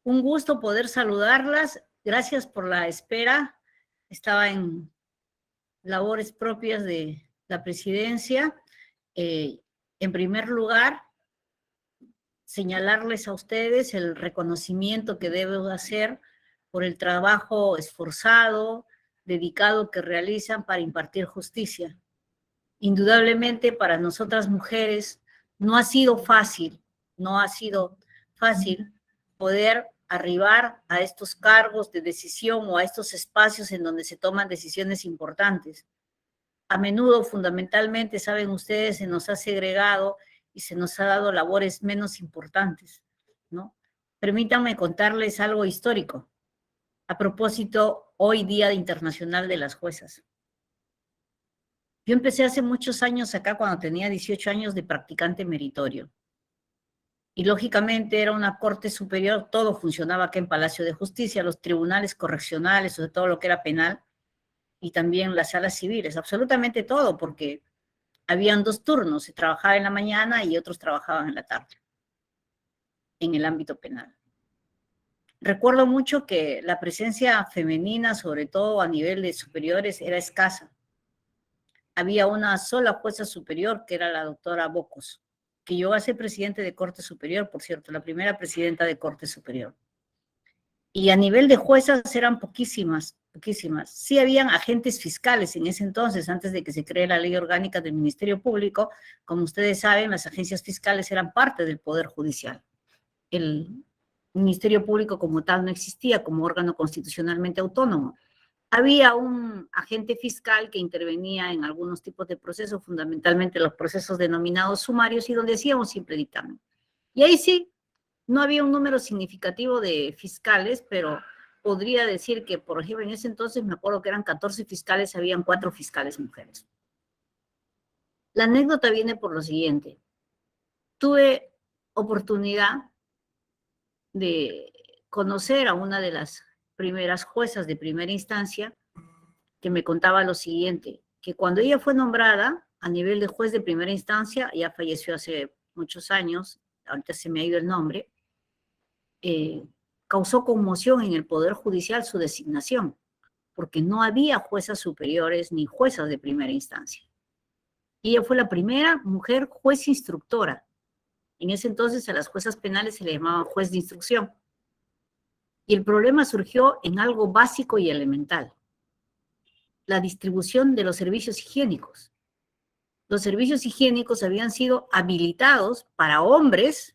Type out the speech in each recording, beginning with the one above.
Un gusto poder saludarlas. Gracias por la espera. Estaba en labores propias de la presidencia. En primer lugar, señalarles a ustedes el reconocimiento que debo hacer por el trabajo esforzado, dedicado que realizan para impartir justicia. Indudablemente para nosotras mujeres no ha sido fácil poder arribar a estos cargos de decisión o a estos espacios en donde se toman decisiones importantes. A menudo, fundamentalmente, saben ustedes, se nos ha segregado y se nos ha dado labores menos importantes, ¿no? Permítanme contarles algo histórico. A propósito, hoy Día Internacional de las Juezas. Yo empecé hace muchos años acá, cuando tenía 18 años, de practicante meritorio. Y lógicamente era una corte superior, todo funcionaba acá en Palacio de Justicia, los tribunales correccionales, sobre todo lo que era penal, y también las salas civiles, absolutamente todo, porque habían dos turnos, se trabajaba en la mañana y otros trabajaban en la tarde, en el ámbito penal. Recuerdo mucho que la presencia femenina, sobre todo a nivel de superiores, era escasa. Había una sola jueza superior, que era la doctora Bocos, que llegó a ser presidente de Corte Superior, por cierto, la primera presidenta de Corte Superior. Y a nivel de juezas eran poquísimas. Sí habían agentes fiscales en ese entonces, antes de que se cree la ley orgánica del Ministerio Público. Como ustedes saben, las agencias fiscales eran parte del Poder Judicial. El Ministerio Público como tal no existía como órgano constitucionalmente autónomo. Había un agente fiscal que intervenía en algunos tipos de procesos, fundamentalmente los procesos denominados sumarios, y donde hacíamos siempre dictamen. Y ahí sí, no había un número significativo de fiscales, pero podría decir que, por ejemplo, en ese entonces me acuerdo que eran 14 fiscales, habían 4 fiscales mujeres. La anécdota viene por lo siguiente. Tuve oportunidad de conocer a una de las primeras juezas de primera instancia, que me contaba lo siguiente, que cuando ella fue nombrada a nivel de juez de primera instancia, ya falleció hace muchos años, ahorita se me ha ido el nombre, causó conmoción en el Poder Judicial su designación, porque no había juezas superiores ni juezas de primera instancia. Ella fue la primera mujer juez instructora. En ese entonces a las juezas penales se le llamaba juez de instrucción. Y el problema surgió en algo básico y elemental: la distribución de los servicios higiénicos. Los servicios higiénicos habían sido habilitados para hombres,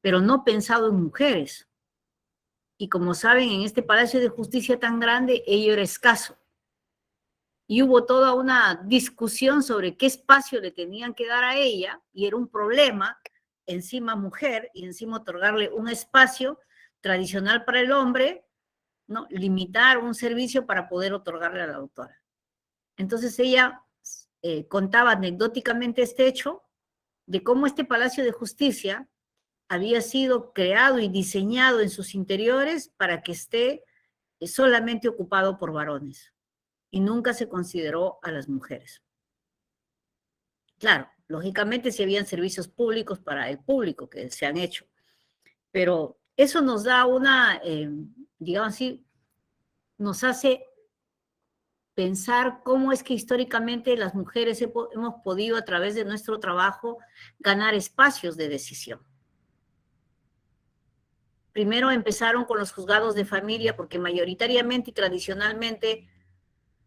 pero no pensado en mujeres. Y como saben, en este Palacio de Justicia tan grande, ello era escaso. Y hubo toda una discusión sobre qué espacio le tenían que dar a ella, y era un problema, encima mujer, y encima otorgarle un espacio tradicional para el hombre, ¿no? Limitar un servicio para poder otorgarle a la doctora. Entonces ella contaba anecdóticamente este hecho de cómo este Palacio de Justicia había sido creado y diseñado en sus interiores para que esté solamente ocupado por varones, y nunca se consideró a las mujeres. Claro, lógicamente sí habían servicios públicos para el público que se han hecho, pero eso nos da una, digamos así, nos hace pensar cómo es que históricamente las mujeres hemos podido, a través de nuestro trabajo, ganar espacios de decisión. Primero empezaron con los juzgados de familia, porque mayoritariamente y tradicionalmente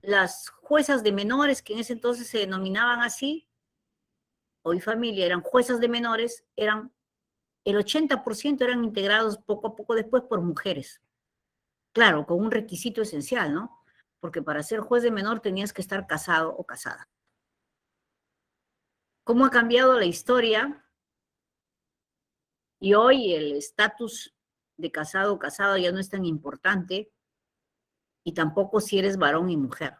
las juezas de menores, que en ese entonces se denominaban así, hoy familia, eran juezas de menores, eran el 80% eran integrados poco a poco después por mujeres. Claro, con un requisito esencial, ¿no? Porque para ser juez de menor tenías que estar casado o casada. ¿Cómo ha cambiado la historia? Y hoy el estatus de casado o casada ya no es tan importante, y tampoco si eres varón y mujer.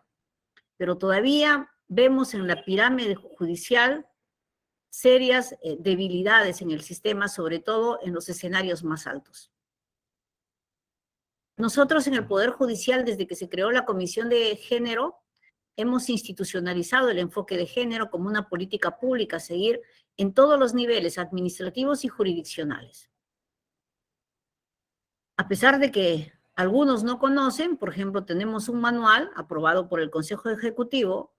Pero todavía vemos en la pirámide judicial serias debilidades en el sistema, sobre todo en los escenarios más altos. Nosotros en el Poder Judicial, desde que se creó la Comisión de Género, hemos institucionalizado el enfoque de género como una política pública a seguir en todos los niveles administrativos y jurisdiccionales. A pesar de que algunos no conocen, por ejemplo, tenemos un manual aprobado por el Consejo Ejecutivo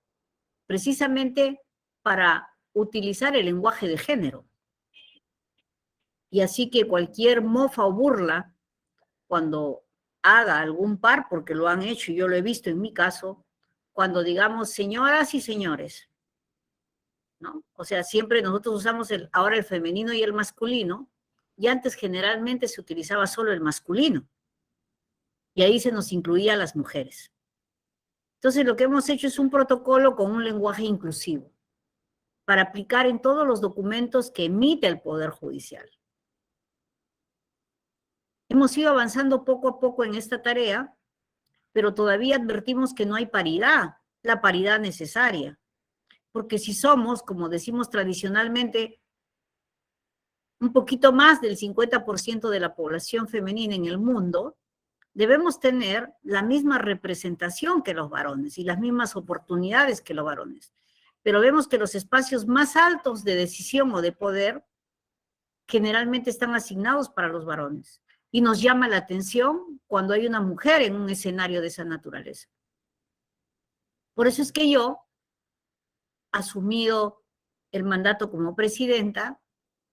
precisamente para utilizar el lenguaje de género. Y así que cualquier mofa o burla, cuando haga algún par, porque lo han hecho y yo lo he visto en mi caso, cuando digamos señoras y señores, ¿no? O sea, siempre nosotros usamos ahora el femenino y el masculino, y antes generalmente se utilizaba solo el masculino, y ahí se nos incluía a las mujeres. Entonces, lo que hemos hecho es un protocolo con un lenguaje inclusivo para aplicar en todos los documentos que emite el Poder Judicial. Hemos ido avanzando poco a poco en esta tarea, pero todavía advertimos que no hay paridad, la paridad necesaria. Porque si somos, como decimos tradicionalmente, un poquito más del 50% de la población femenina en el mundo, debemos tener la misma representación que los varones y las mismas oportunidades que los varones. Pero vemos que los espacios más altos de decisión o de poder generalmente están asignados para los varones. Y nos llama la atención cuando hay una mujer en un escenario de esa naturaleza. Por eso es que yo, asumido el mandato como presidenta,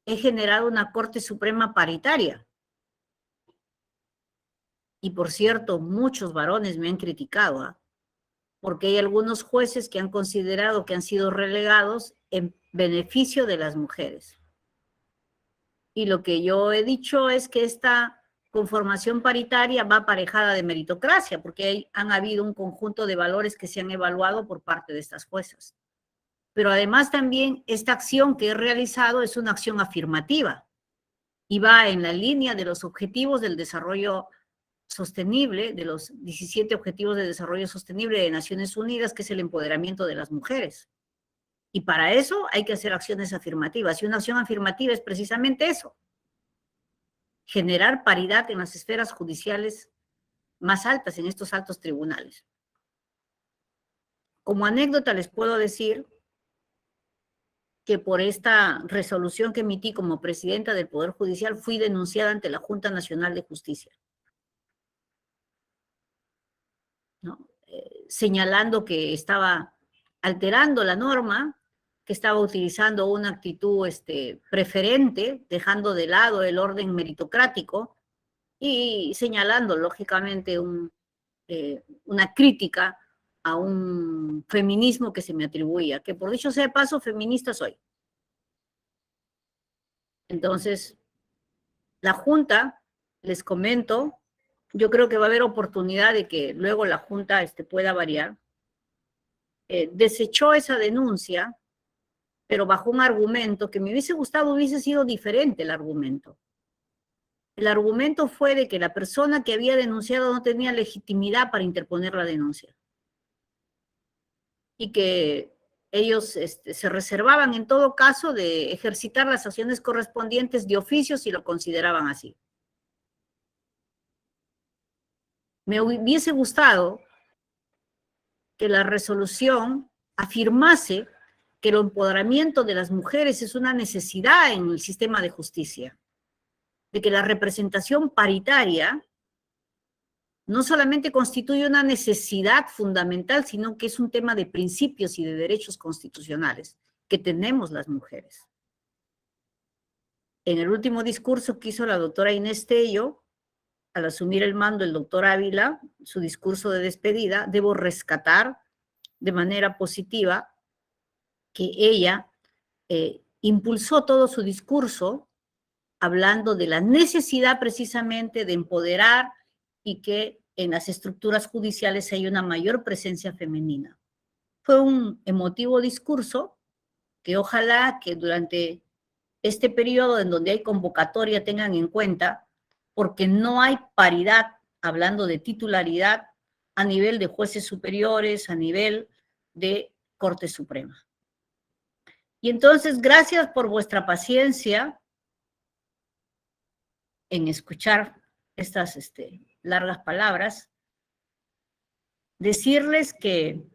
he generado una Corte Suprema paritaria. Y por cierto, muchos varones me han criticado, ¿eh? Porque hay algunos jueces que han considerado que han sido relegados en beneficio de las mujeres. Y lo que yo he dicho es que esta conformación paritaria va aparejada de meritocracia, porque han habido un conjunto de valores que se han evaluado por parte de estas juezas. Pero además también esta acción que he realizado es una acción afirmativa y va en la línea de los objetivos del desarrollo sostenible, de los 17 Objetivos de Desarrollo Sostenible de Naciones Unidas, que es el empoderamiento de las mujeres. Y para eso hay que hacer acciones afirmativas. Y una acción afirmativa es precisamente eso: generar paridad en las esferas judiciales más altas, en estos altos tribunales. Como anécdota les puedo decir que por esta resolución que emití como presidenta del Poder Judicial fui denunciada ante la Junta Nacional de Justicia, ¿no? Señalando que estaba alterando la norma, que estaba utilizando una actitud preferente, dejando de lado el orden meritocrático y señalando, lógicamente, una crítica a un feminismo que se me atribuía, que por dicho sea de paso, feminista soy. Entonces, la Junta, les comento, yo creo que va a haber oportunidad de que luego la Junta pueda variar, desechó esa denuncia, pero bajo un argumento que me hubiese gustado hubiese sido diferente el argumento. El argumento fue de que la persona que había denunciado no tenía legitimidad para interponer la denuncia. Y que ellos se reservaban en todo caso de ejercitar las acciones correspondientes de oficio si lo consideraban así. Me hubiese gustado que la resolución afirmase que el empoderamiento de las mujeres es una necesidad en el sistema de justicia, de que la representación paritaria no solamente constituye una necesidad fundamental, sino que es un tema de principios y de derechos constitucionales que tenemos las mujeres. En el último discurso que hizo la doctora Inés Tello, al asumir el mando el doctor Ávila, su discurso de despedida, debo rescatar de manera positiva que ella impulsó todo su discurso hablando de la necesidad precisamente de empoderar y que en las estructuras judiciales haya una mayor presencia femenina. Fue un emotivo discurso que ojalá que durante este periodo en donde hay convocatoria tengan en cuenta, porque no hay paridad, hablando de titularidad, a nivel de jueces superiores, a nivel de Corte Suprema. Y entonces, gracias por vuestra paciencia en escuchar estas largas palabras. Decirles que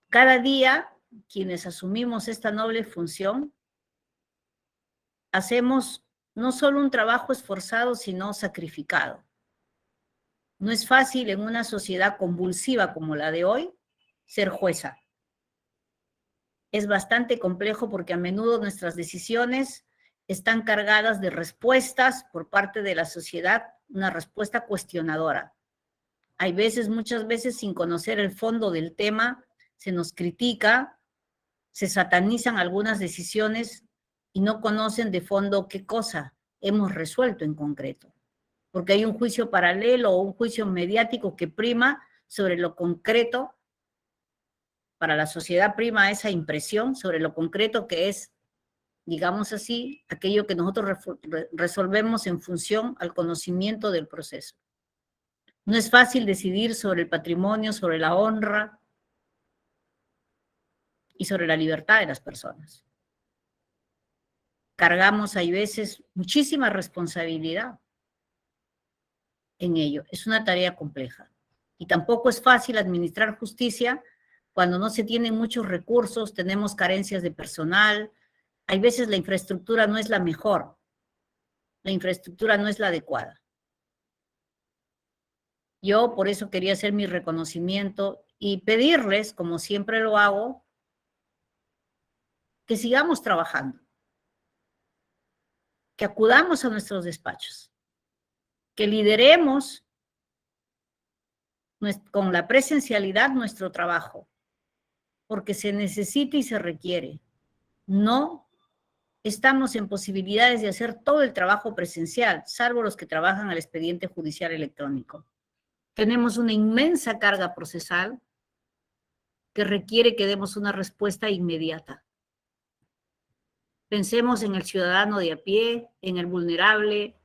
cada día quienes asumimos esta noble función hacemos No solo un trabajo esforzado, sino sacrificado. No es fácil en una sociedad convulsiva como la de hoy ser jueza. Es bastante complejo porque a menudo nuestras decisiones están cargadas de respuestas por parte de la sociedad, una respuesta cuestionadora. Hay veces, muchas veces, sin conocer el fondo del tema, se nos critica, se satanizan algunas decisiones y no conocen de fondo qué cosa hemos resuelto en concreto. Porque hay un juicio paralelo o un juicio mediático que prima sobre lo concreto. Para la sociedad prima esa impresión sobre lo concreto que es, digamos así, aquello que nosotros resolvemos en función al conocimiento del proceso. No es fácil decidir sobre el patrimonio, sobre la honra y sobre la libertad de las personas. Cargamos, hay veces, muchísima responsabilidad en ello. Es una tarea compleja. Y tampoco es fácil administrar justicia cuando no se tienen muchos recursos, tenemos carencias de personal. Hay veces la infraestructura no es la mejor, la infraestructura no es la adecuada. Yo por eso quería hacer mi reconocimiento y pedirles, como siempre lo hago, que sigamos trabajando, que acudamos a nuestros despachos, que lideremos con la presencialidad nuestro trabajo, porque se necesita y se requiere. No estamos en posibilidades de hacer todo el trabajo presencial, salvo los que trabajan al expediente judicial electrónico. Tenemos una inmensa carga procesal que requiere que demos una respuesta inmediata. Pensemos en el ciudadano de a pie, en el vulnerable,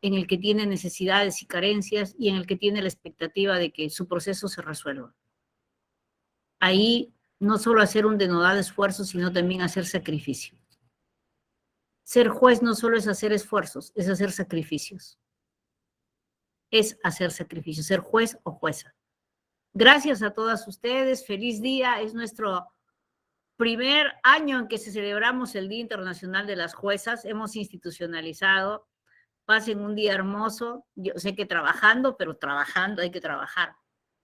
en el que tiene necesidades y carencias y en el que tiene la expectativa de que su proceso se resuelva. Ahí no solo hacer un denodado esfuerzo, sino también hacer sacrificio. Ser juez no solo es hacer esfuerzos, es hacer sacrificios. Es hacer sacrificios, ser juez o jueza. Gracias a todas ustedes, feliz día, es nuestro primer año en que celebramos el Día Internacional de las Juezas, hemos institucionalizado, pasen un día hermoso, yo sé que trabajando, pero trabajando hay que trabajar.